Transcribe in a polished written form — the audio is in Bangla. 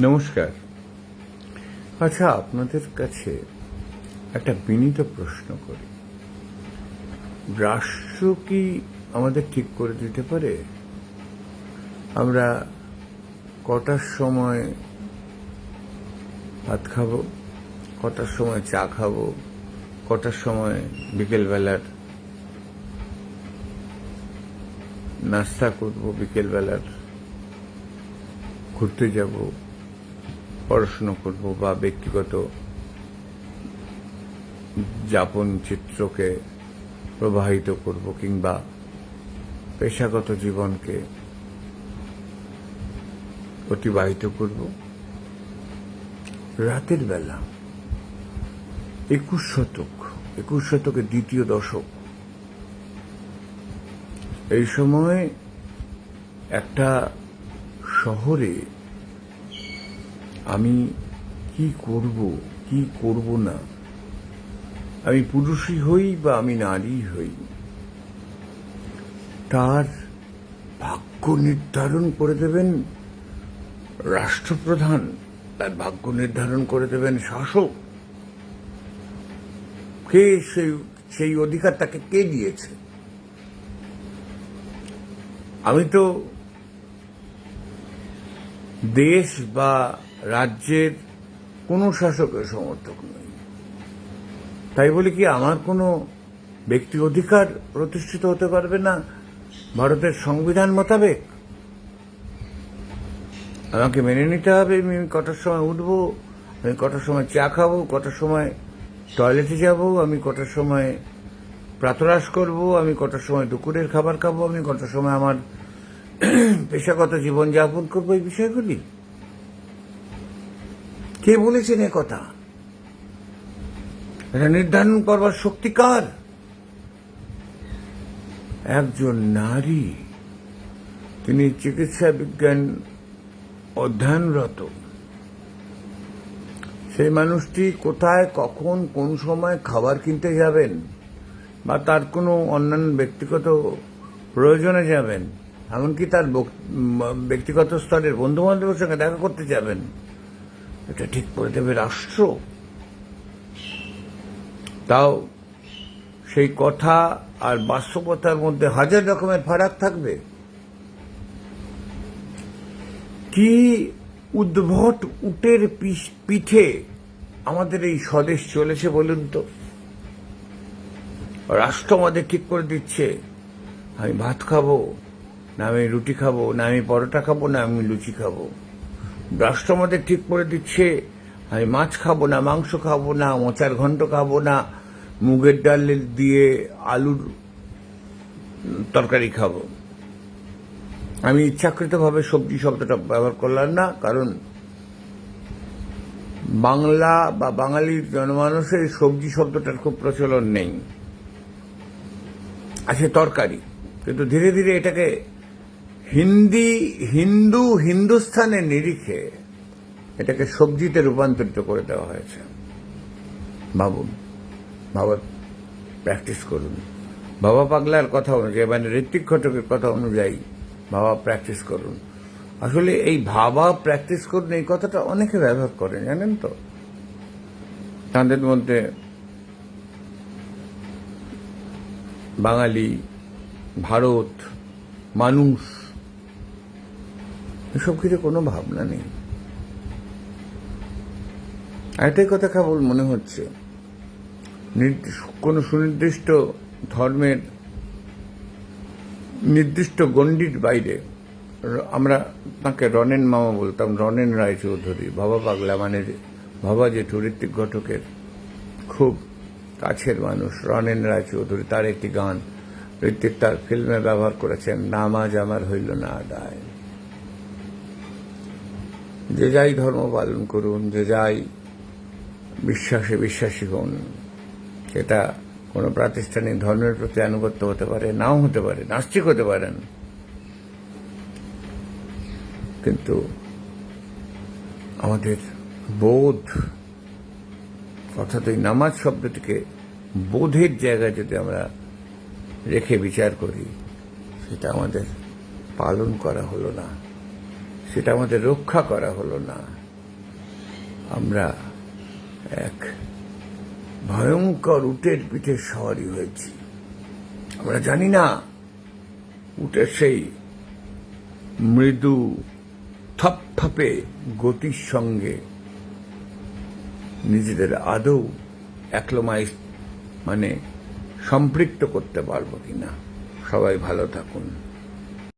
নমস্কার। আচ্ছা, আপনাদের কাছে একটা বিনীত প্রশ্ন করি। রাষ্ট্র কি আমাদের ঠিক করে দিতে পারে আমরা কটার সময় ভাত খাবো, কটার সময় চা খাবো, কটার সময় বিকেলবেলার নাস্তা করবো, বিকেলবেলার ঘুরতে যাব, পড়াশুনো করব বা ব্যক্তিগত যাপন চিত্রকে প্রবাহিত করব কিংবা পেশাগত জীবনকে অতিবাহিত করব। রাতের বেলা 21 শতকের দ্বিতীয় দশক, এই সময় একটা শহরে আমি কি করব কি করব না, আমি পুরুষই হই বা আমি নারী হই, তার ভাগ্য নির্ধারণ করে দেবেন রাষ্ট্রপ্রধান, তার ভাগ্য নির্ধারণ করে দেবেন শাসক। কে সেই অধিকার তাকে কে দিয়েছে? আমি তো দেশ বা রাজ্যের কোনো শাসকের সমর্থক নই, তাই বলে কি আমার কোনো ব্যক্তি অধিকার প্রতিষ্ঠিত হতে পারবে না ভারতের সংবিধান মোতাবেক? আমাকে মেনে নিতে হবে আমি কটার সময় উঠবো, আমি কটার সময় চা খাবো, কটার সময় টয়লেটে যাব, আমি কটার সময় প্রাতরাশ করব, আমি কটার সময় দুপুরের খাবার খাবো, আমি কটার সময় আমার পেশাগত জীবনযাপন করবো। এই বিষয়গুলি কে বলেছেন এ কথা? এটা নির্ধারণ করবার শক্তি কার? একজন নারী, তিনি চিকিৎসা বিজ্ঞান অধ্যয়নরত। সেই মানুষটি কোথায়, কখন, কোন সময় খাবার কিনতে যাবেন বা তার কোনো অন্যান্য ব্যক্তিগত প্রয়োজনে যাবেন, এমনকি তার ব্যক্তিগত স্তরের বন্ধু বান্ধবের সঙ্গে দেখা করতে যাবেন, এটা ঠিক করে দেবে রাষ্ট্র। তাও সেই কথা আর বাস্তবতার মধ্যে হাজার রকমের ফারাক থাকবে। কি উদ্ভট উটের পিঠে আমাদের এই স্বদেশ চলেছে বলুন তো? রাষ্ট্র আমাদের ঠিক করে দিচ্ছে আমি ভাত খাবো না আমি রুটি খাবো, না আমি পরোটা খাবো না আমি লুচি খাবো। রাষ্ট্র আমাদের ঠিক করে দিচ্ছে আমি মাছ খাবো না, মাংস খাবো না, মোচার ঘন্ট খাবো না, মুগের ডাল দিয়ে আলুর তরকারি খাবো। আমি ইচ্ছাকৃতভাবে সবজি শব্দটা ব্যবহার করলাম না, কারণ বাংলা বা বাঙালির জনমানুষের সবজি শব্দটার খুব প্রচলন নেই, আছে তরকারি। কিন্তু ধীরে ধীরে এটাকে হিন্দুস্থানের নিরিখে এটাকে সবজিতে রূপান্তরিত করে দেওয়া হয়েছে। ভাবুন, ভাবার প্র্যাকটিস করুন। বাবা পাগলার কথা অনুযায়ী, মানে ঋত্বিক ঘটকের কথা অনুযায়ী ভাবা প্র্যাকটিস করুন। আসলে এই ভাবা প্র্যাকটিস করুন এই কথাটা অনেকে ব্যবহার করেন, জানেন তো? তাদের মধ্যে বাঙালি, ভারত, মানুষ, এসব কিছু কোনো ভাবনা নেই। একটাই কথা কেবল মনে হচ্ছে, কোনো সুনির্দিষ্ট ধর্মের নির্দিষ্ট গণ্ডির বাইরে, আমরা তাকে রনেন মামা বলতাম, রনেন রায়চৌধুরী, বাবা পাগলা মানে বাবা জেঠু, ঋত্বিক ঘটকের খুব কাছের মানুষ রনেন রায়চৌধুরী। তার একটি গান ঋত্বিক তার ফিল্মে ব্যবহার করেছেন, নামাজ আমার হইল না আদায়। যে যাই ধর্ম পালন করুন, যে যাই বিশ্বাসে বিশ্বাসী হন, সেটা কোনো প্রাতিষ্ঠানিক ধর্মের প্রতি আনুগত্য হতে পারে, নাও হতে পারে, নাস্তিক হতে পারেন, কিন্তু আমাদের বোধ, অর্থাৎ এই নামাজ শব্দটিকে বোধের জায়গায় যদি আমরা রেখে বিচার করি, সেটা আমাদের পালন করা হলো না, সেটা আমাদের রক্ষা করা হলো না। আমরা এক ভয়ঙ্কর উটের পিঠে সওয়ারি হয়েছি। আমরা জানি না উটের সেই মৃদু থপথপে গতির সঙ্গে নিজেদের আদৌ অ্যাক্লোমাইজ সম্পৃক্ত করতে পারবো কিনা। সবাই ভালো থাকুন।